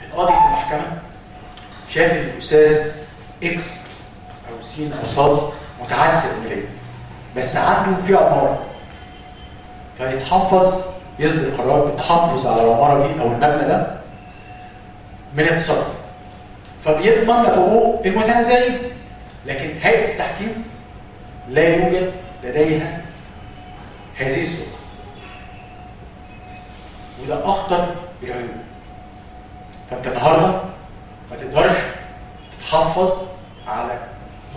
القاضي في المحكمه شاف ان الاستاذ اكس او س او ص متعسر ماليا بس عنده في عماره، فيتحفظ يصدر قرار بالتحفظ على العماره دي او المبنى ده من التصرف، فبيضمن حقوق المتنازعين. لكن هيئه التحكيم لا يوجد لديها هذه السلطه، وده اخطر العيوب. فانت النهارده ما تقدرش تتحفظ على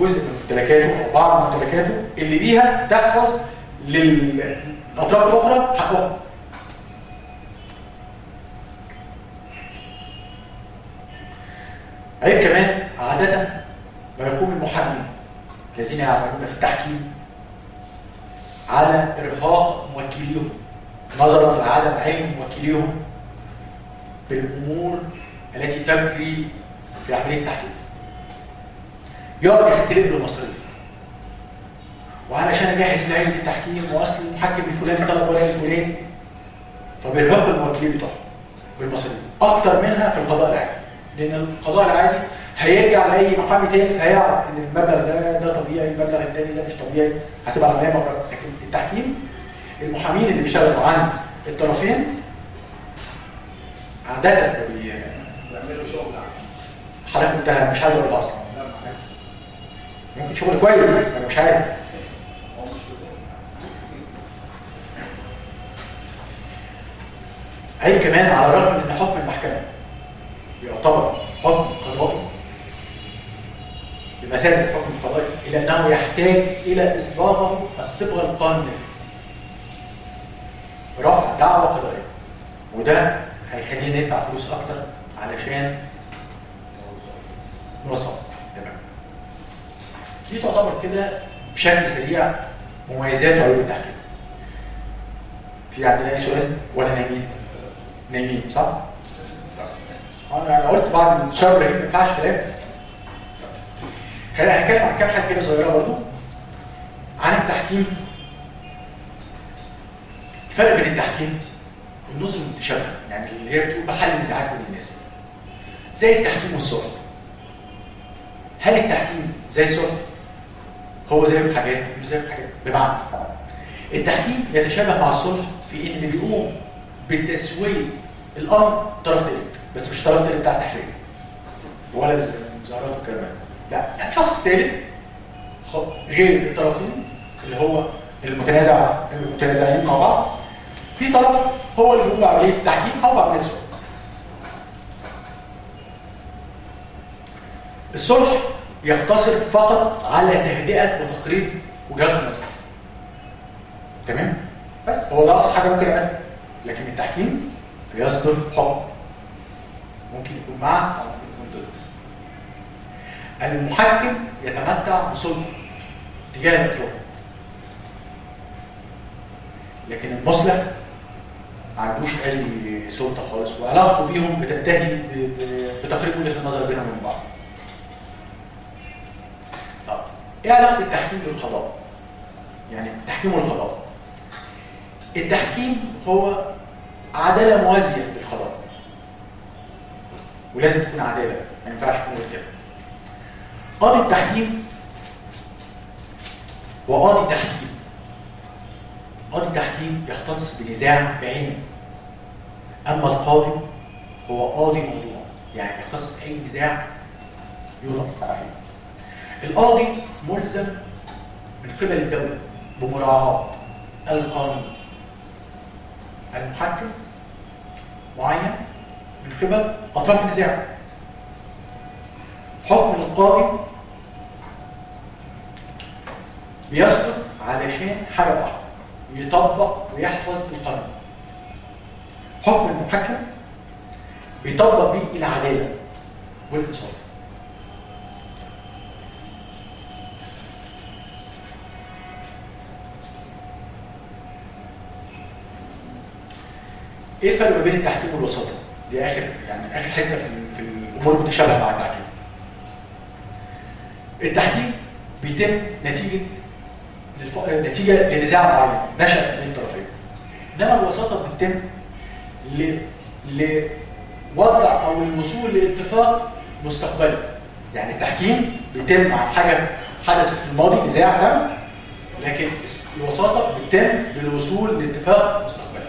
جزء من ممتلكاته او بعض ممتلكاته اللي بيها تحفظ للاطراف الاخرى حقهم. عيب كمان عاده ما يقوم المحامين الذين يعملون في التحكيم على ارهاق موكليهم نظرا لعدم علم موكليهم بالامور التي تجري في عمليه التحكيم. يقعد يختلف له مصاريف، وعلشان اجهز لعيله التحكيم واصل المحكم الفلاني طلب ولا الفلاني، فبيرهق الموكلين بتوعهم بالمصاريف اكتر منها في القضاء العادي، لان القضاء العادي هيرجع لاي محامي تاني هيعرف ان المبلغ ده طبيعي، المبلغ الثاني ده مش طبيعي، هتبقى العمليه مرات. لكن التحكيم المحامين اللي بيشتغلوا عن الطرفين عاده بيعملوا شغل. حضرتك قلتها مش عايز اقولها اصلا. ممكن شغل كويس انا مش عارف. عيب كمان على الرغم ان حكم المحكمه يعتبر حكم قضائي بمثابه الحكم القضائي، الا انه يحتاج الى اصداره الصبغه القانونيه، رفع دعوى قضائيه، وده هيخلينا ندفع فلوس اكتر علشان نوصل. تمام. دي تعتبر كده بشكل سريع مميزات وعيوب التحكيم. في عندنا اي سؤال ولا نايمين؟ نايمين صح؟ انا قلت بعد الشهر ما ينفعش كلام. خلينا هنتكلم عن كام حاجه كده صغيره برضو عن التحكيم. الفرق بين التحكيم والنظم المتشابهه، يعني اللي هي بتقول بحل النزاعات بين الناس، زي التحكيم والصلح. هل التحكيم زي الصلح؟ هو زيه في حاجات مش زيه في حاجات. بمعنى التحكيم يتشابه مع الصلح في ان اللي بيقوم بتسويه الامر طرف ثالث، بس مش طرف ثالث بتاع التحرير ولا المظاهرات والكلام، لا، يعني شخص ثالث غير الطرفين اللي هو المتنازعين مع بعض. في طرف هو اللي بيقوم بعمليه التحكيم او بعمليه الصلح. الصلح يقتصر فقط على تهدئه وتقريب وجهات النظر. تمام؟ بس هو ده اقصى حاجه ممكن يعملها. لكن التحكيم بيصدر حكم ممكن يكون مع او ممكن يكون ضد. المحكم يتمتع بسلطه تجاه الاطراف، لكن المصلح ما عندوش اي سلطه خالص، وعلاقته بيهم بتنتهي بتقريب وجهه النظر بينهم وبين بعض. طب ايه علاقه التحكيم بالقضاء؟ يعني التحكيم والقضاء. التحكيم هو عداله موازيه للقضاء، ولازم تكون عداله، ما ينفعش تكون غير كده. قاضي التحكيم وقاضي تحكيم. قاضي التحكيم يختص بنزاع بعينه، اما القاضي هو قاضي موضوع، يعني يختص باي نزاع يوضع بعينه. القاضي ملزم من قبل الدوله بمراعاه القانون. المحكم معين من قبل اطراف النزاع. حكم القاضي بيصدر علشان حاجه واحده، يطبق ويحفظ القانون. حكم المحكم بيطبق بيه العداله والانصاف. ايه الفرق ما بين التحكيم والوساطه؟ دي اخر حته في الامور المتشابهه مع التحكيم. التحكيم بيتم نتيجه لنزاع معين نشأ بين الطرفين. انما الوساطه بتتم وضع او الوصول لاتفاق مستقبلي. يعني التحكيم بيتم عن حاجه حدثت في الماضي، نزاع تم، لكن الوساطه بتتم للوصول لاتفاق مستقبلي.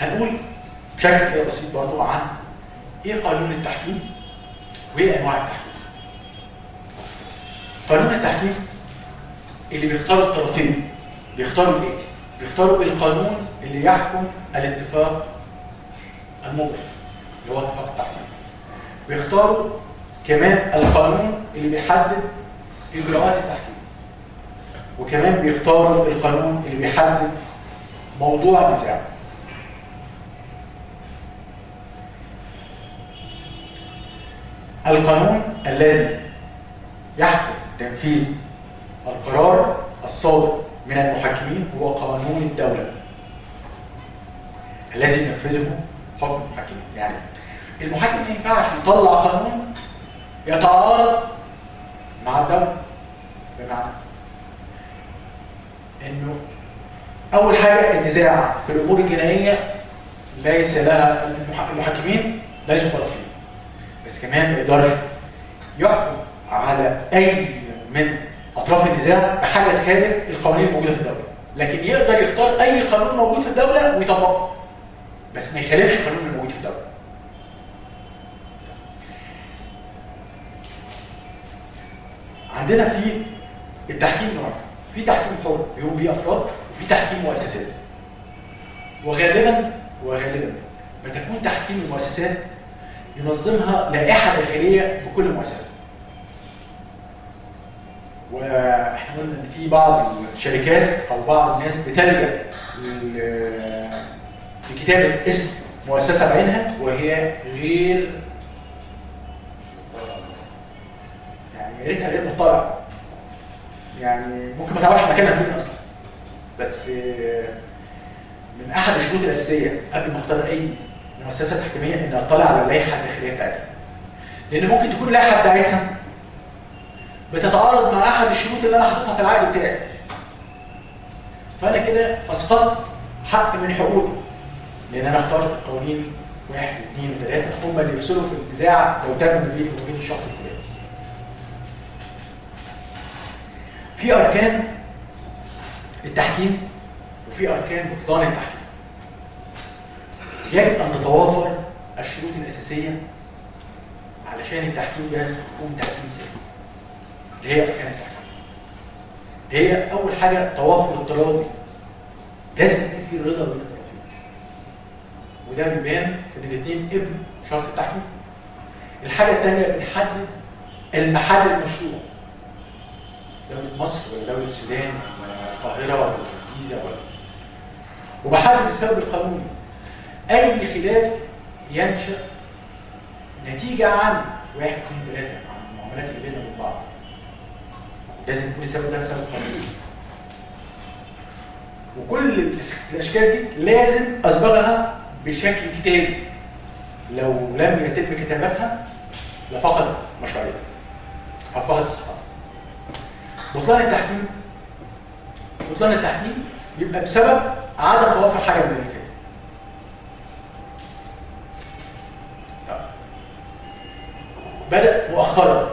هنقول بشكل كده بسيط برضو عن ايه قانون التحكيم وايه انواع التحكيم. قانون التحكيم اللي بيختاروا الطرفين بيختاروا الاتي، بيختاروا القانون اللي يحكم الاتفاق المبرم اللي هو اتفاق التحكيم. بيختاروا كمان القانون اللي بيحدد اجراءات التحكيم، وكمان بيختاروا القانون اللي بيحدد موضوع النزاع. القانون الذي يحكم تنفيذ القرار الصادر من المحكمين هو قانون الدولة الذي ينفذه حكم المحكمين. يعني المحكم ما ينفعش يطلع قانون يتعارض مع الدولة، بمعنى انه اول حاجة النزاع في الامور الجنائية ليس لها المحكمين ليسوا طرفين، بس كمان ما يقدرش يحكم على اي من اطراف النزاع بحاجه تخالف القوانين الموجوده في الدوله، لكن يقدر يختار اي قانون موجود في الدوله ويطبقه، بس ما يخالفش القانون الموجود في الدوله. عندنا في التحكيم نوع، في تحكيم حر يقوم بيه افراد، وفي تحكيم مؤسسات. وغالبا ما تكون تحكيم المؤسسات ينظمها لائحه داخليه في كل مؤسسه. واحنا قلنا ان في بعض الشركات او بعض الناس بتلجأ لكتابه اسم مؤسسه بعينها وهي غير، يعني يا ريتها غير مطلعه، يعني ممكن ما تعرفش مكانها فين اصلا. بس من احد الشروط الاساسيه قبل ما اختار اي مؤسسه تحكيميه ان اطلع على اللائحه الداخليه بتاعتها، لان ممكن تكون اللائحه بتاعتها بتتعارض مع احد الشروط اللي انا حاططها في العقد بتاعي، فانا كده اسقطت حق من حقوقي، لان انا اخترت قوانين 1 و2 و3 هم اللي يفصلوا في النزاع لو تم ما بيني وبين الشخص الفلاني. في اركان التحكيم وفي اركان بطلان التحكيم. يجب ان تتوافر الشروط الاساسيه علشان التحكيم ده يكون تحكيم سليم. اللي هي اركان التحكيم. اللي هي اول حاجه توافر التراضي. لازم يكون في رضا بين الطرفين. وده بيبان في ان الاثنين ابن شرط التحكيم. الحاجه الثانيه بنحدد المحل المشروع. دولة مصر ولا دولة السودان ولا القاهرة ولا الجيزة ولا، وبحدد السبب القانوني. أي خلاف ينشأ نتيجة عن 1 2 3 عن المعاملات اللي بيننا وبين بعض، لازم يكون السبب ده سبب قانوني. وكل الأشكال دي لازم أصبغها بشكل كتابي. لو لم يتم كتابتها لفقدت مشروعيتها أو فقدت الصحة. بطلان التحكيم بيبقى بسبب عدم توافر حاجه من اللي فاتت. بدأ مؤخرا،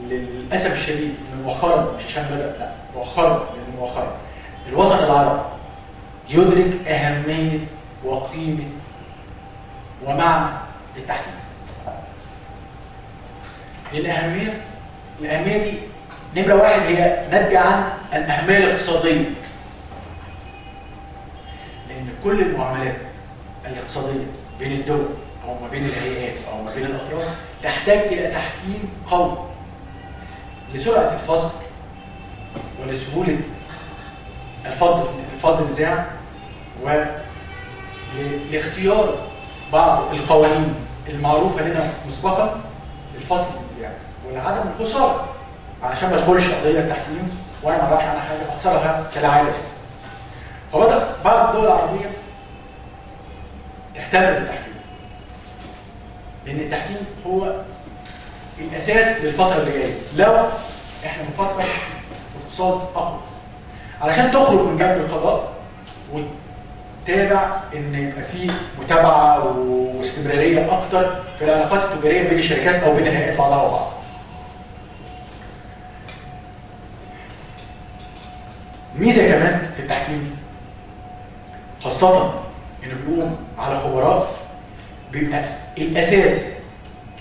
للاسف الشديد مؤخرا، مش عشان بدأ، لا مؤخرا، لان مؤخرا الوطن العربي يدرك اهميه وقيمه ومعنى التحكيم. الأهمية دي نمرة 1 هي ناتجة عن الأهمية الاقتصادية. لأن كل المعاملات الاقتصادية بين الدول أو ما بين الهيئات أو ما بين الأطراف تحتاج إلى تحكيم قوي لسرعة الفصل ولسهولة الفض النزاع ولاختيار بعض القوانين المعروفة لنا مسبقا للفصل النزاع ولعدم الخسارة، علشان ما ادخلش قضيه التحكيم وانا ما اعرفش عنها حاجه اخسرها كالعاده. فبدا بعض الدول العربيه تهتم بالتحكيم، لان التحكيم هو الاساس للفتره اللي جايه. لو احنا بنفكر في اقتصاد اقوى علشان تخرج من جنب القضاء وتتابع ان يبقى في متابعه واستمراريه اكتر في العلاقات التجاريه بين الشركات او بين الهيئات بعضها وبعض. ميزه كمان في التحكيم خاصه انه بيقوم على خبراء، بيبقى الاساس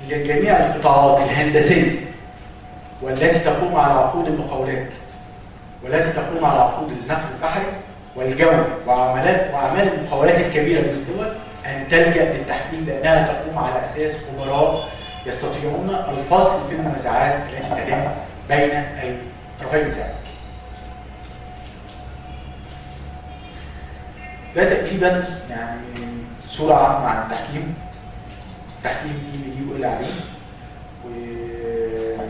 لجميع القطاعات الهندسيه والتي تقوم على عقود المقاولات والتي تقوم على عقود النقل البحري والجوي واعمال المقاولات الكبيره بين الدول ان تلجا للتحكيم، لانها تقوم على اساس خبراء يستطيعون الفصل في المنازعات التي تتم بين طرفي النزاع. ده تقريبا يعني صوره عامه عن التحكيم. التحكيم ايه اللي يقول عليه، ولو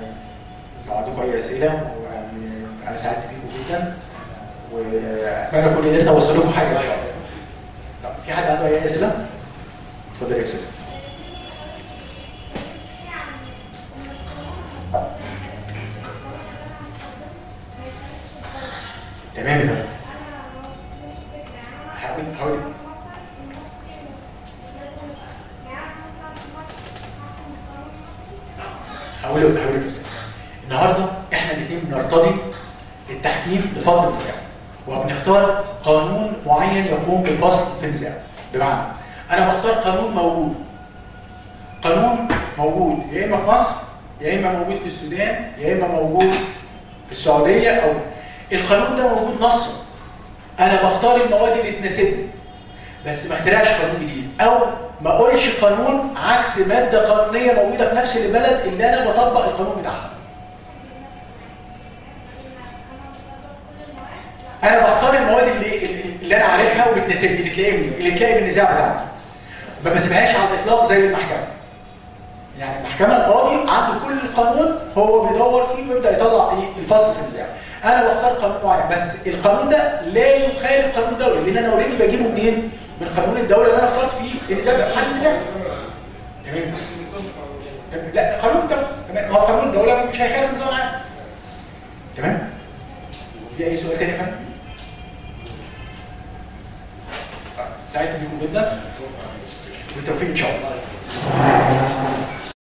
عندكم اي اسئله ويعني انا سعدت بيكم جدا، واتمنى اكون قدرت اوصل لكم حاجه ان شاء الله. طب في حد عنده اي اسئله؟ اتفضل يا استاذ. تمام يا فندم. حاول هقول لك النهارده احنا الاثنين بنرتضي التحكيم لفضل النزاع، وبنختار قانون معين يقوم بالفصل في النزاع. بمعنى انا بختار قانون موجود يا اما في مصر يا اما موجود في السودان يا اما موجود في السعوديه، او القانون ده موجود نصا. انا بختار المواد اللي تناسبني، بس ما اخترعش قانون جديد، او ما اقولش قانون عكس ماده قانونيه موجوده في نفس البلد اللي انا بطبق القانون بتاعها. انا بختار المواد اللي انا عارفها وبتناسبني، اللي تلاقي بالنزاع بتاعنا. ما بسيبهاش على الاطلاق زي المحكمه. يعني المحكمه القاضي عنده كل القانون هو بيدور فيه ويبدا يطلع الفصل في النزاع. انا بختار قانون معين، بس القانون ده لا يخالف قانون دولي، لان انا اوريدي بجيبه منين؟ من قانون الدوله اللي انا اخترت فيه ان ده حل نزاع. تمام؟ لا قانون الدوله، تمام، هو قانون الدوله مش هيخالف النظام العام. تمام؟ في اي سؤال تاني يا فندم؟ سعيد بيكم جدا، بالتوفيق ان شاء الله.